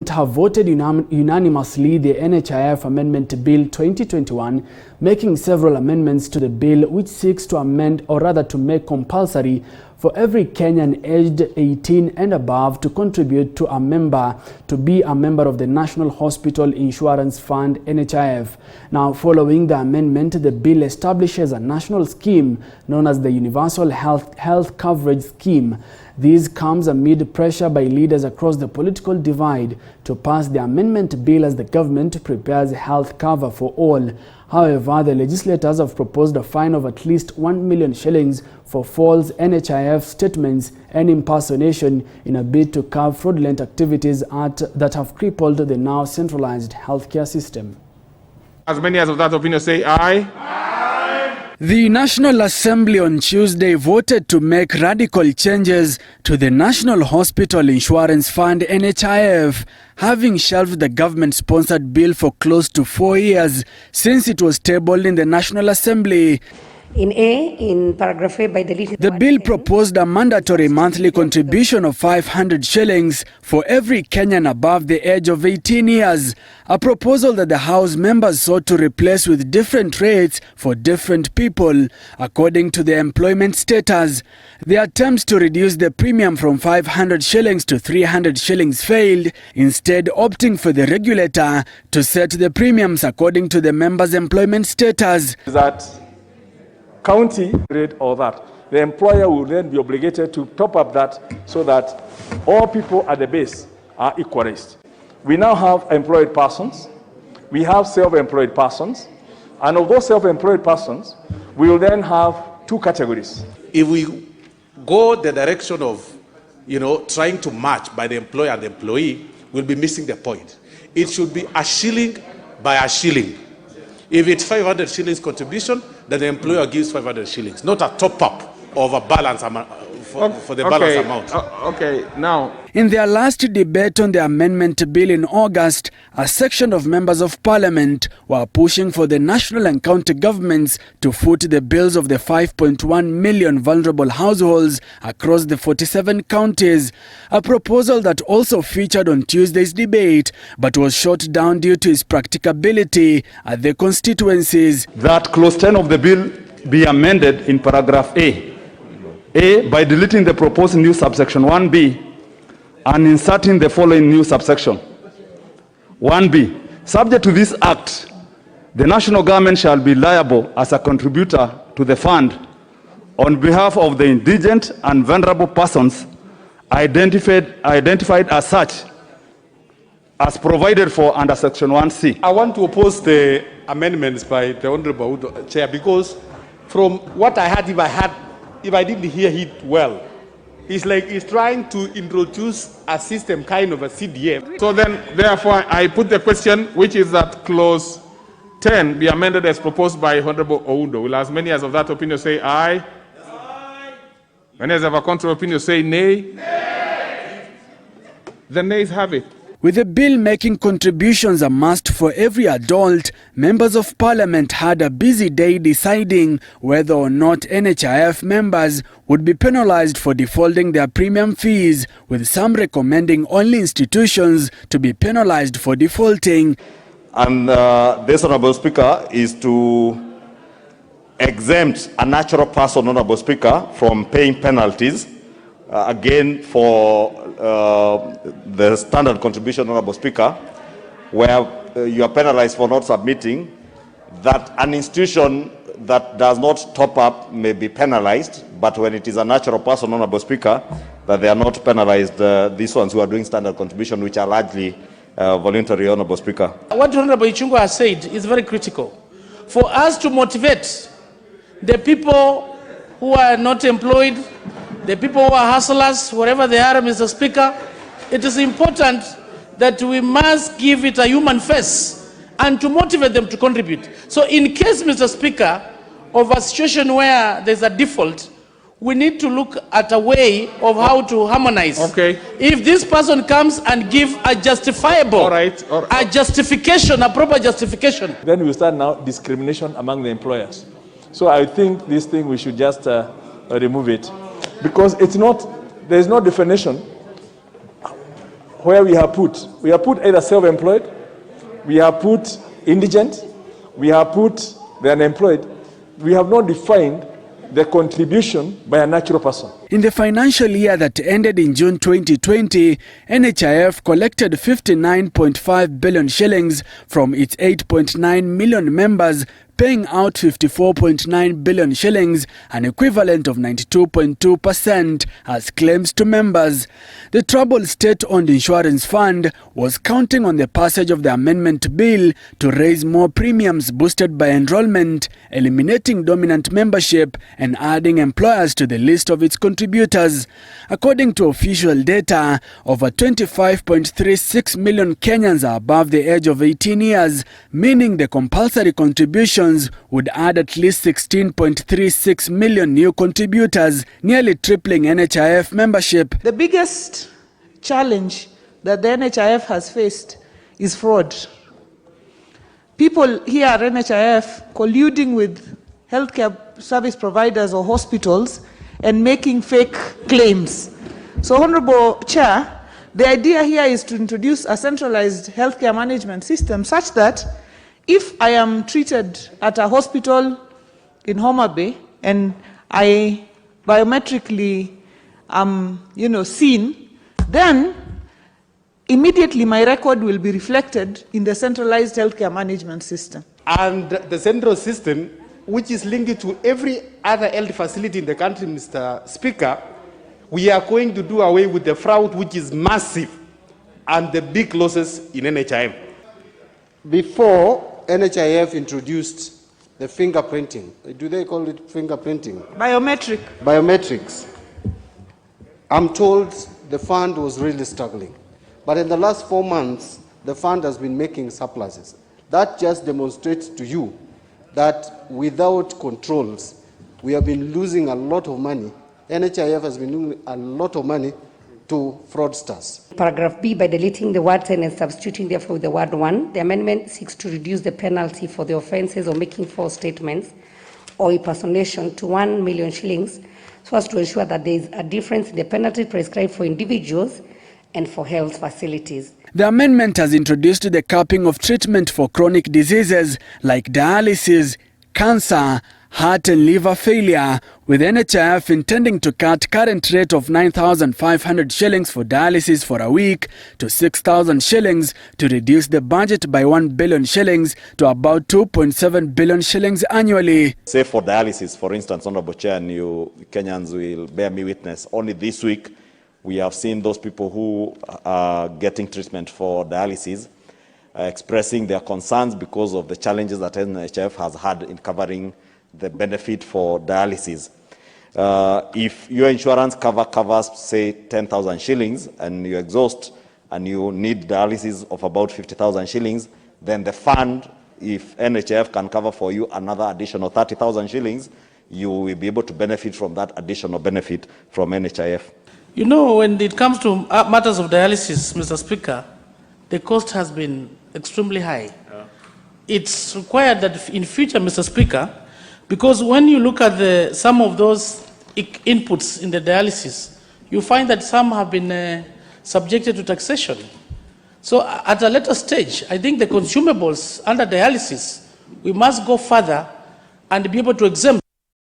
have voted unanimously the NHIF Amendment Bill 2021, making several amendments to the bill which seeks to amend, or rather to make compulsory for every Kenyan aged 18 and above to contribute to be a member of the National Hospital Insurance Fund (NHIF). Now, following the amendment, the bill establishes a national scheme known as the Universal Health Coverage Scheme. This comes amid pressure by leaders across the political divide to pass the amendment bill as the government prepares health cover for all. However, the legislators have proposed a fine of at least 1 million shillings for false NHIF statements and impersonation in a bid to curb fraudulent activities that have crippled the now centralized healthcare system. As many as of that opinion say aye. The National Assembly on Tuesday voted to make radical changes to the National Hospital Insurance Fund (NHIF), having shelved the government-sponsored bill for close to 4 years since it was tabled in the National Assembly. In paragraph A, by deleting the bill proposed a mandatory monthly contribution of 500 shillings for every Kenyan above the age of 18 years, a proposal that the House members sought to replace with different rates for different people, according to their employment status. The attempts to reduce the premium from 500 shillings to 300 shillings failed, instead opting for the regulator to set the premiums according to the members' employment status. That county rate or that, the employer will then be obligated to top up that so that all people at the base are equalized. We now have employed persons, we have self-employed persons, and of those self-employed persons, we will then have two categories. If we go the direction of, trying to match by the employer and the employee, we'll be missing the point. It should be a shilling by a shilling. If it's 500 shillings contribution, then the employer gives 500 shillings, not a top-up of a balance amount for the balance amount. Okay, now. In their last debate on the amendment bill in August, a section of members of parliament were pushing for the national and county governments to foot the bills of the 5.1 million vulnerable households across the 47 counties, a proposal that also featured on Tuesday's debate but was shot down due to its practicability at the constituencies. That clause 10 of the bill be amended in paragraph A, by deleting the proposed new subsection 1B and inserting the following new subsection. 1B. Subject to this act, the national government shall be liable as a contributor to the fund on behalf of the indigent and vulnerable persons identified as such as provided for under section 1C. I want to oppose the amendments by the Honorable Chair because from what I heard, if I didn't hear it well, it's like he's trying to introduce a system, kind of a CDF. So then, therefore, I put the question, which is that clause 10 be amended as proposed by Honorable Oundo. Will as many as of that opinion say aye? Aye. Many as of a contrary opinion say nay? Nay. The nays have it. With the bill making contributions a must for every adult, members of parliament had a busy day deciding whether or not NHIF members would be penalized for defaulting their premium fees, with some recommending only institutions to be penalized for defaulting. And this, Honorable Speaker, is to exempt a natural person, Honorable Speaker, from paying penalties. Again, for the standard contribution, Honorable Speaker, where you are penalized for not submitting, that an institution that does not top up may be penalized, but when it is a natural person, Honorable Speaker, that they are not penalized, these ones who are doing standard contribution, which are largely voluntary, Honorable Speaker. What Honorable Ichung'wah has said is very critical. For us to motivate the people who are not employed, the people who are hustlers, wherever they are, Mr. Speaker, it is important that we must give it a human face and to motivate them to contribute. So in case, Mr. Speaker, of a situation where there's a default, we need to look at a way of how to harmonize. Okay. If this person comes and give a justifiable, a justification, a proper justification. Then we start now discrimination among the employers. So I think this thing we should just remove it. Because it's not, there is no definition where we have put either self-employed, we have put indigent, we have put the unemployed. We have not defined the contribution by a natural person. In the financial year that ended in June 2020, NHIF collected 59.5 billion shillings from its 8.9 million members, paying out 54.9 billion shillings, an equivalent of 92.2% as claims to members. The troubled state-owned insurance fund was counting on the passage of the amendment bill to raise more premiums boosted by enrollment, eliminating dominant membership and adding employers to the list of its contributors. According to official data, over 25.36 million Kenyans are above the age of 18 years, meaning the compulsory contributions would add at least 16.36 million new contributors, nearly tripling NHIF membership. The biggest challenge that the NHIF has faced is fraud. People here at NHIF colluding with healthcare service providers or hospitals and making fake claims. So, Honorable Chair, the idea here is to introduce a centralized healthcare management system such that if I am treated at a hospital in Homa Bay and I biometrically am, seen, then immediately my record will be reflected in the centralized healthcare management system. And the central system, which is linked to every other health facility in the country, Mr. Speaker, we are going to do away with the fraud, which is massive, and the big losses in NHIF. Before NHIF introduced the fingerprinting, do they call it fingerprinting? Biometrics. I'm told the fund was really struggling. But in the last 4 months, the fund has been making surpluses. That just demonstrates to you that without controls, we have been losing a lot of money. NHIF has been losing a lot of money to fraudsters. Paragraph B, by deleting the word 10 and substituting therefore with the word 1, the amendment seeks to reduce the penalty for the offences of making false statements or impersonation to 1 million shillings so as to ensure that there is a difference in the penalty prescribed for individuals and for health facilities. The amendment has introduced the capping of treatment for chronic diseases like dialysis, cancer, heart and liver failure, with NHIF intending to cut current rate of 9,500 shillings for dialysis for a week to 6,000 shillings to reduce the budget by 1 billion shillings to about 2.7 billion shillings annually. Say for dialysis, for instance, Honorable Chair, and you Kenyans will bear me witness, only this week we have seen those people who are getting treatment for dialysis expressing their concerns because of the challenges that NHIF has had in covering the benefit for dialysis. If your insurance covers, say, 10,000 shillings and you exhaust and you need dialysis of about 50,000 shillings, then the fund, if NHIF can cover for you another additional 30,000 shillings, you will be able to benefit from that additional benefit from NHIF. You know, when it comes to matters of dialysis, Mr. Speaker, the cost has been extremely high. It's required that in future, Mr. Speaker, because when you look at some of those inputs in the dialysis, you find that some have been subjected to taxation. So at a later stage, I think the consumables under dialysis, we must go further and be able to exempt